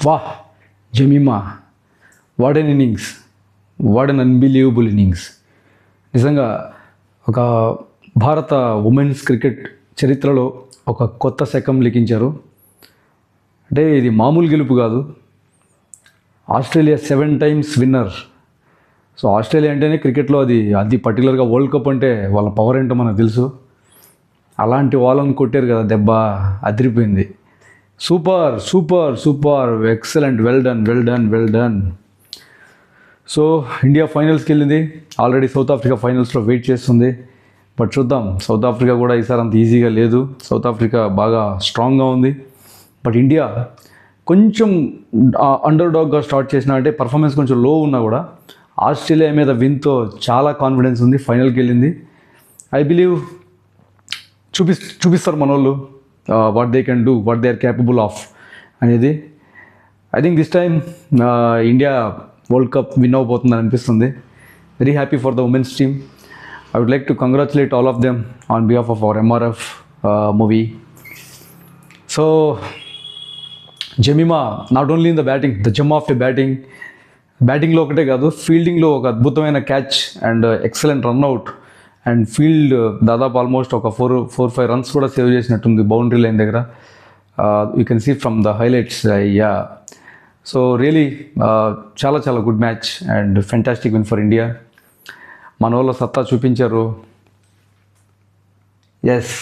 వాహ్, Jemimah, what an innings, what an unbelievable innings. నిజంగా ఒక భారత ఉమెన్స్ క్రికెట్ చరిత్రలో ఒక కొత్త శకం లిఖించారు. అంటే ఇది మామూలు గెలుపు కాదు. Australia 7 times winner. So Australia అంటేనే క్రికెట్లో అది పర్టికులర్గా వరల్డ్ కప్ అంటే వాళ్ళ పవర్ ఏంటో మనకు తెలుసు. అలాంటి వాళ్ళని కొట్టారు కదా, దెబ్బ అదిరిపోయింది. Super super super, excellent, well done well done well done. So India ఫైనల్స్కి వెళ్ళింది. ఆల్రెడీ సౌత్ ఆఫ్రికా ఫైనల్స్లో వెయిట్ చేస్తుంది. బట్ చూద్దాం, సౌత్ ఆఫ్రికా కూడా ఈసారి అంత ఈజీగా లేదు. సౌత్ ఆఫ్రికా బాగా స్ట్రాంగ్గా ఉంది. బట్ ఇండియా కొంచెం అండర్ డాగ్గా స్టార్ట్ చేసిన, అంటే పర్ఫార్మెన్స్ కొంచెం లో ఉన్నా కూడా ఆస్ట్రేలియా మీద విన్తో చాలా కాన్ఫిడెన్స్ ఉంది. ఫైనల్కి వెళ్ళింది. ఐ బిలీవ్ చూపిస్తారు మన వాళ్ళు what they can do, what they are capable of అనేది. I think this time India world cup win అవబోతుందని అనిపిస్తుంది. Very happy for the women's team. I would like to congratulate all of them on behalf of our MRF movie. So, Jemimah not only in the batting, the gem of the బ్యాటింగ్లో ఒకటే కాదు, ఫీల్డింగ్లో ఒక అద్భుతమైన catch and excellent run out and field దాదాపు almost ఒక 4-5 runs కూడా save చేసినట్టుంది బౌండరీ లైన్ దగ్గర. You can see from the highlights. Yeah, so really చాలా చాలా good match and fantastic win for India. మన వాళ్ళు సత్తా చూపించారు. ఎస్,